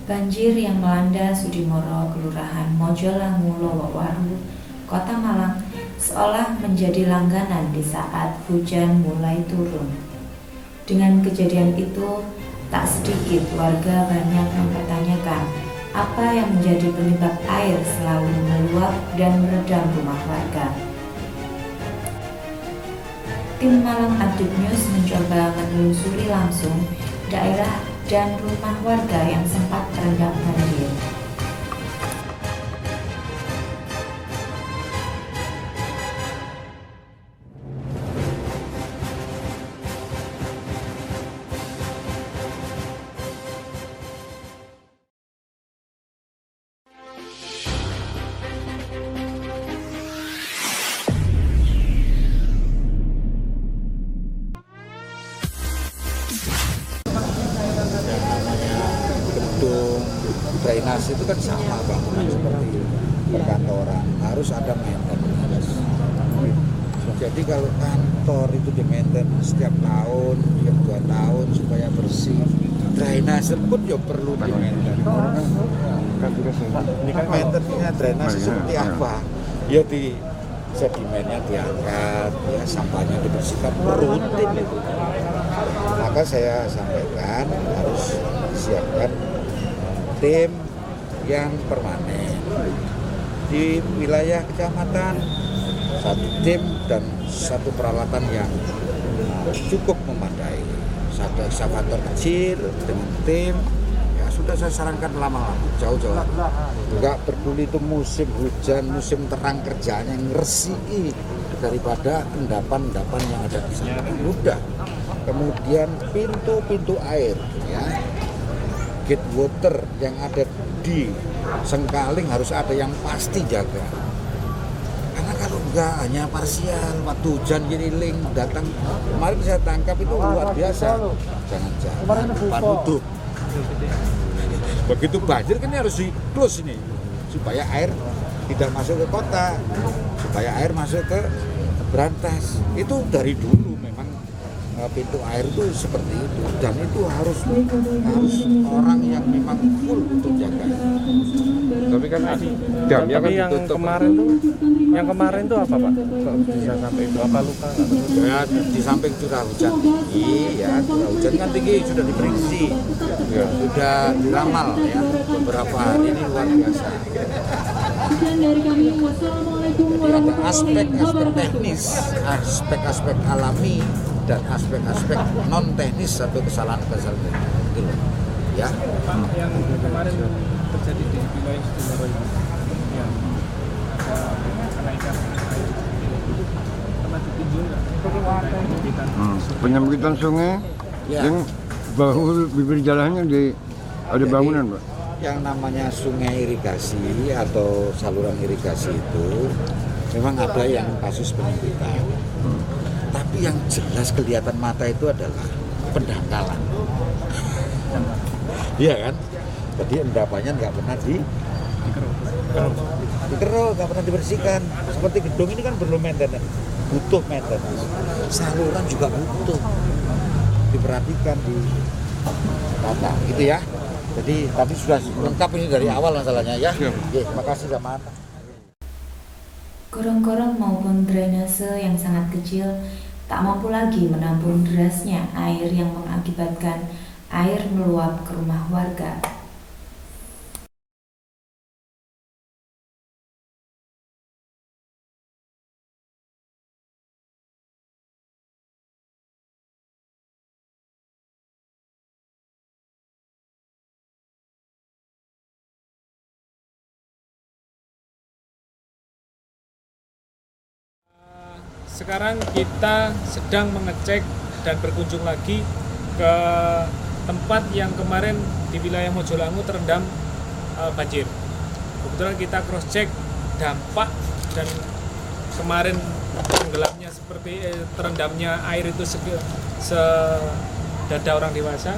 Banjir yang melanda Sudimoro, Kelurahan Mojolangu, Lowowaru, Kota Malang, seolah menjadi langganan di saat hujan mulai turun. Dengan kejadian itu, tak sedikit warga banyak mempertanyakan apa yang menjadi penyebab air selalu meluap dan merendam rumah warga. Tim Malang Update News mencoba menelusuri langsung daerah dan rumah warga yang sempat terendam banjir. Gedung drainase itu kan sama bangunan seperti perkantoran, harus ada maintenance. Jadi kalau kantor itu di maintenance setiap tahun, setiap 2 tahun supaya bersih, drainase pun ya perlu di maintenance. Ini kan maintenance drainase seperti apa? Ya di sedimennya diangkat, ya sampahnya dibersihkan rutin itu. Maka saya sampaikan harus disiapkan tim yang permanen di wilayah kecamatan, satu tim dan satu peralatan yang cukup memadai, satu ekskavator kecil dengan tim. Ya sudah saya sarankan lama-lama jauh-jauh, nggak peduli itu musim hujan, musim terang, kerjanya ngeresiki daripada endapan-endapan yang ada di sana. Mudah. Kemudian pintu-pintu air, ya, gate water yang ada di Sengkaling harus ada yang pasti jaga. Karena kalau enggak hanya parsial, waktu hujan giniling datang, kemarin saya tangkap itu luar biasa. Jangan-jangan depan tutup. Begitu banjir kan harus di close ini supaya air tidak masuk ke kota, supaya air masuk ke Berantas. Itu dari dulu memang pintu air itu seperti itu, dan itu harus orang yang memang full untuk jaga. Tapi kan damnya kan yang ditutup. kemarin tuh apa Pak? Kok bisa sampai itu? Apa luka? Ya, di samping curah hujan tinggi, ya curah hujan kan tinggi, sudah diprediksi, Ya. sudah diramal ya beberapa hari ini luar biasa. Jadi ada aspek-aspek teknis, aspek-aspek alami, dan aspek-aspek non teknis atau kesalahan-kesalahan itu loh. Ya. Yang kemarin terjadi di wilayah Sudimoro ini, yang ada kenaikan air, pernah ditinjau nggak? Penyempitan sungai Ya. yang bahu bibir jalannya ada Jadi, bangunan, Pak. yang namanya sungai irigasi atau saluran irigasi itu memang ada yang kasus penyempitan. Tapi yang jelas kelihatan mata itu adalah pendangkalan. Iya kan? Jadi endapannya nggak pernah dikeruk, nggak pernah dibersihkan. Seperti gedung ini kan perlu maintenance, butuh maintenance. Saluran juga butuh diperhatikan, di tata, gitu ya. Jadi tadi sudah lengkap ini dari awal masalahnya ya. Oke, terima kasih sama. Gorong-gorong maupun drainase yang sangat kecil tak mampu lagi menampung derasnya air yang mengakibatkan air meluap ke rumah warga. Sekarang kita sedang mengecek dan berkunjung lagi ke tempat yang kemarin di wilayah Mojolangu terendam banjir. Kebetulan kita cross check dampak dan kemarin tenggelamnya seperti terendamnya air itu sedada orang dewasa.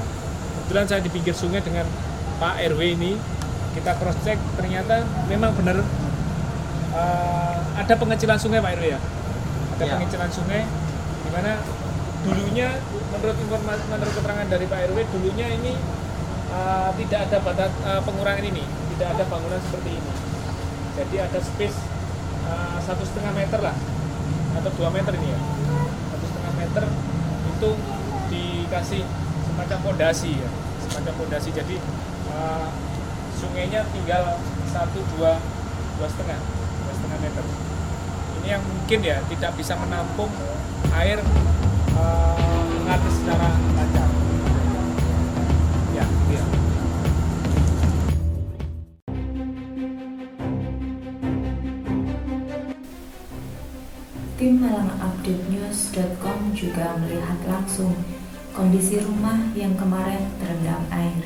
Kebetulan saya di pinggir sungai dengan Pak RW ini, kita cross check ternyata memang benar ada pengecilan sungai Pak RW ya. Ada pengecilan sungai di mana dulunya menurut keterangan dari Pak RW dulunya ini tidak ada batas pengurangan ini, tidak ada bangunan seperti ini. Jadi ada space 1,5 meter lah atau 2 meter ini ya, 1,5 meter itu dikasih semacam fondasi ya, semacam fondasi. Jadi sungainya tinggal 2,5 meter. Ini yang mungkin ya tidak bisa menampung air mengalir secara lancar. Ya, iya. Tim malangupdatenews.com juga melihat langsung kondisi rumah yang kemarin terendam air.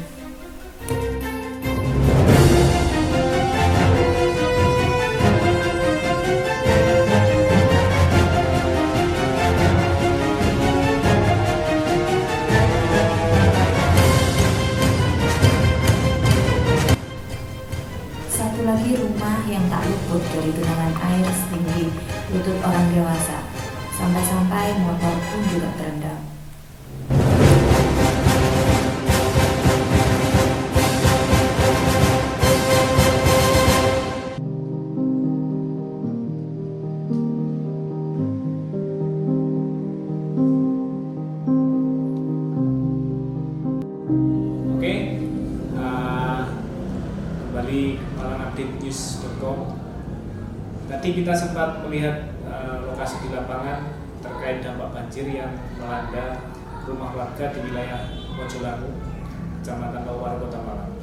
Satu lagi rumah yang tak luput dari genangan air setinggi lutut orang dewasa, sampai-sampai motor pun juga terendam. Oke, kembali malangupdatenews.com. Tadi kita sempat melihat lokasi di lapangan terkait dampak banjir yang melanda rumah warga di wilayah Mojolangu, Kecamatan Lowar, Kota Malang.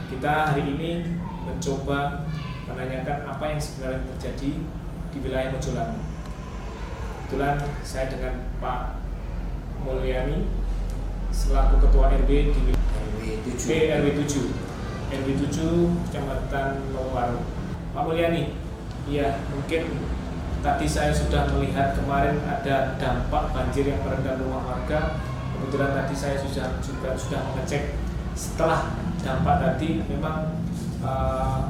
Kita hari ini mencoba menanyakan apa yang sebenarnya terjadi di wilayah Mojolangu. Kebetulan saya dengan Pak Mulyani selaku Ketua RW di RW 7 Kecamatan Lowar. Pak Mulyani, iya mungkin tadi saya sudah melihat kemarin ada dampak banjir yang merendam rumah warga. Kebetulan tadi saya sudah mengecek setelah dampak tadi memang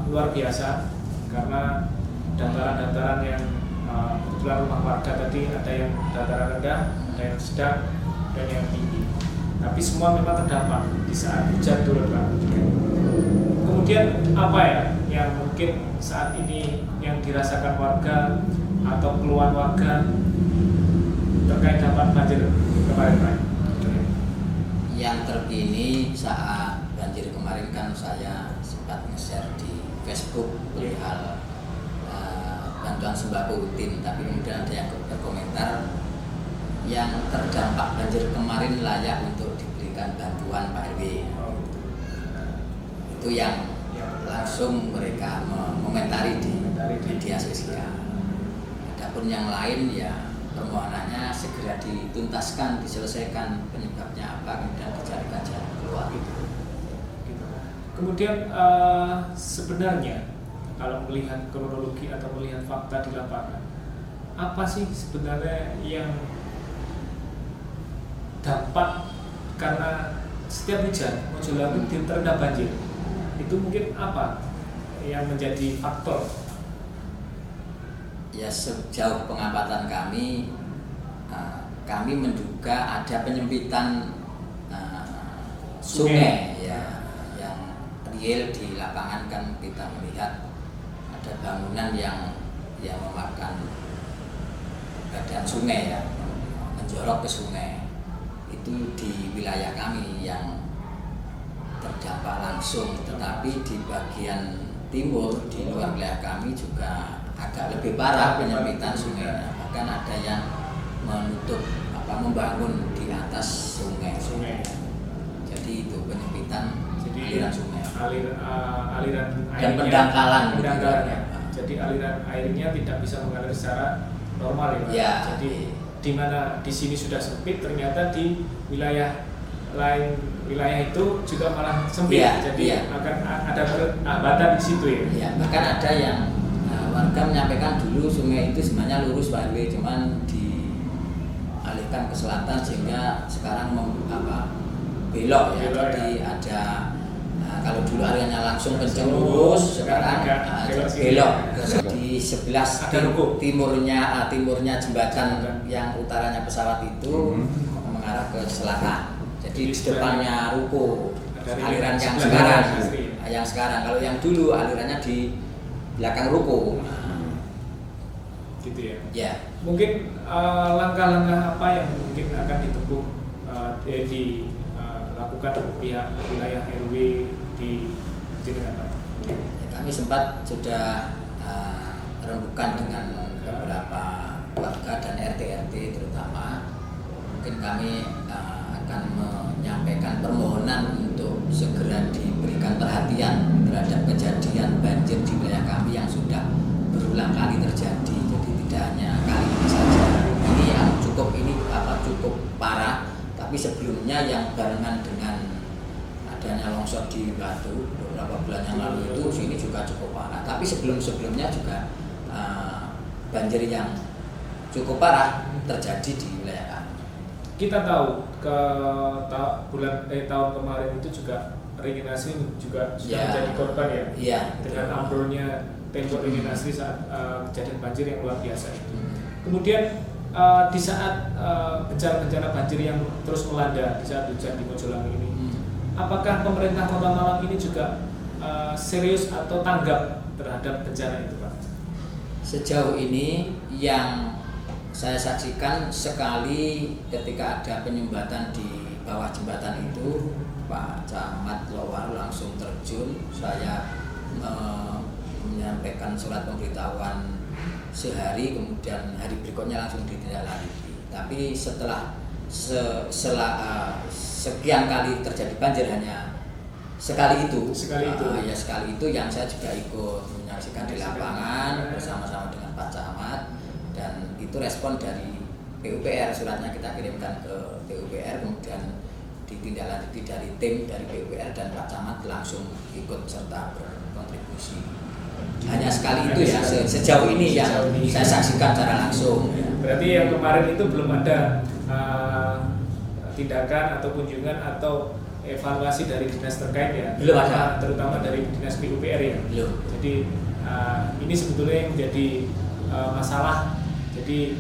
luar biasa karena dataran-dataran yang kebetulan rumah warga tadi ada yang dataran rendah, ada yang sedang, dan yang tinggi. Tapi semua memang terdampak di saat hujan turun, Pak. Kemudian apa ya yang mungkin saat ini yang dirasakan warga atau keluhan warga terkait dampak banjir kemarin, Pak? Yang terkini saat banjir kemarin kan saya sempat nge-share di Facebook perihal bantuan sembako rutin, tapi kemudian ada yang berkomentar yang terdampak banjir kemarin layak untuk diberikan bantuan Pak RW. Itu yang langsung mereka mengomentari di media sosial. Adapun yang lain ya permohonannya segera dituntaskan, diselesaikan penyebabnya apa, kemudian dicarikan jalan keluar gitu. Kemudian sebenarnya kalau melihat kronologi atau melihat fakta di lapangan, apa sih sebenarnya yang dampak karena setiap hujan Mojolangu terendam banjir? Itu mungkin apa yang menjadi faktor? Ya sejauh pengamatan kami menduga ada penyempitan sungai ya, yang real di lapangan. Kan kita melihat ada bangunan yang memakan badan sungai ya, menjorok ke sungai. Itu di wilayah kami yang terdampak langsung, tetapi di bagian timur di luar wilayah kami juga agak lebih parah penyempitan sungainya. Bahkan ada yang membangun di atas sungai. Jadi itu penyempitan aliran sungai. Aliran dan pendangkalan. Jadi aliran airnya tidak bisa mengalir secara normal ya. Ya. Jadi di mana di sini sudah sempit, ternyata di wilayah lain itu juga malah sempit. Ya, jadi ya. akan ada hambatan di situ ya. Ya, bahkan ada yang warga menyampaikan dulu sungai itu sebenarnya lurus Pak RW, cuman dialihkan ke selatan sehingga sekarang belok ya. Jadi ada kalau dulu alirannya langsung kencang lurus, sekarang belok di sebelah timurnya jembatan yang utaranya pesawat itu mengarah ke selatan. Jadi di depannya ruko. aliran yang sekarang. Yang sekarang, kalau yang dulu alirannya di belakang ruko. Gitu ya. Ya. Mungkin langkah-langkah apa yang mungkin akan ditempuh dilakukan pihak wilayah RW di Jenderal? Kami sempat sudah rembukan dengan beberapa warga dan RT terutama. Mungkin kami akan menyampaikan permohonan untuk segera diberikan perhatian terhadap kejadian banjir di wilayah kami yang sudah berulang kali terjadi. Jadi tidak hanya kali ini saja. Ini yang cukup parah. Tapi sebelumnya yang barengan dengan adanya longsor di Batu beberapa bulan yang lalu itu sini juga cukup parah. Tapi sebelumnya juga banjir yang cukup parah terjadi di wilayah kami. Kita tahu tahun kemarin itu juga Regenerasi juga sudah menjadi korban ya. Iya. Dengan ambrolnya tembok Regenerasi saat kejadian banjir yang luar biasa itu. Kemudian di saat bencana banjir yang terus melanda di saat hujan di Mojolangu ini, apakah pemerintah Kota Malang ini juga serius atau tanggap terhadap bencana itu, Pak? Sejauh ini yang saya saksikan sekali ketika ada penyumbatan di bawah jembatan itu, Pak Camat Lowar langsung terjun. Saya menyampaikan surat pemberitahuan sehari, kemudian hari berikutnya langsung ditindaklanjuti. Tapi setelah sekian kali terjadi banjir hanya sekali itu yang saya juga ikut menyaksikan di lapangan bersama-sama dengan Pak Camat, dan itu respon dari PUPR, suratnya kita kirimkan ke PUPR, kemudian ditindaklanjuti dari tim dari PUPR dan Pak Camat langsung ikut serta berkontribusi. Hanya sekali itu ya sejauh ini yang saya saksikan secara langsung. Berarti yang kemarin itu belum ada tindakan atau kunjungan atau evaluasi dari dinas terkait ya? Belum ada. Terutama dari dinas PUPR ya? Belum. Jadi ini sebetulnya yang menjadi masalah. Jadi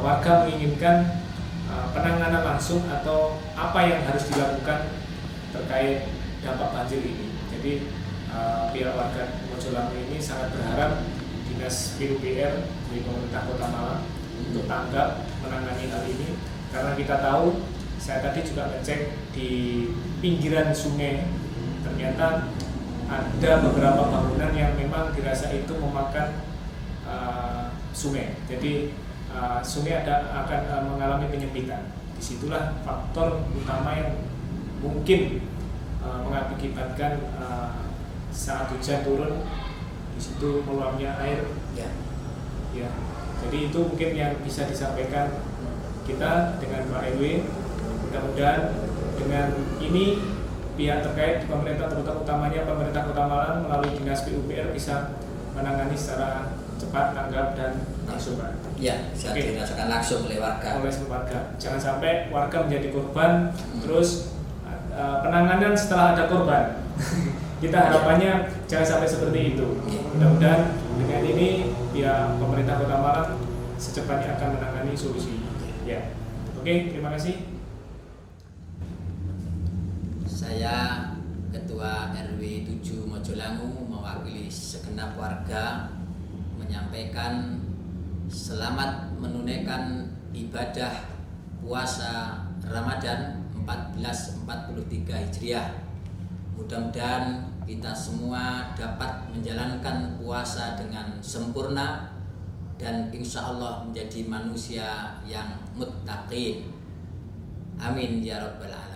warga menginginkan penanganan langsung atau apa yang harus dilakukan terkait dampak banjir ini. Jadi pihak warga Mojolangu ini sangat berharap dinas PUPR dari pemerintah Kota Malang untuk tanggap menangani hal ini, karena kita tahu, saya tadi juga ngecek di pinggiran sungai, ternyata ada beberapa bangunan yang memang dirasa itu memakan sungai. Jadi sungai akan mengalami penyempitan. Disitulah faktor utama yang mungkin mengakibatkan saat hujan turun di situ meluapnya air. Ya. Jadi itu mungkin yang bisa disampaikan kita dengan Pak RW. Mudah-mudahan dengan ini pihak terkait di pemerintah, terutama utamanya pemerintah Kota Malang melalui dinas PUPR bisa menangani secara cepat, tanggap dan langsung, Pak. Ya, bisa dirasakan langsung oleh warga. Jangan sampai warga menjadi korban, terus penanganan setelah ada korban. Kita harapannya jangan sampai seperti itu. Mudah-mudahan dengan ini pihak pemerintah Kota Malang secepatnya akan menangani solusi. Ya, oke, terima kasih. Saya Ketua RW 7 Mojolangu mewakili segenap warga menyampaikan selamat menunaikan ibadah puasa Ramadan 1443 Hijriah. Mudah-mudahan kita semua dapat menjalankan puasa dengan sempurna dan insya Allah menjadi manusia yang muttaqin. Amin ya rabbal alamin.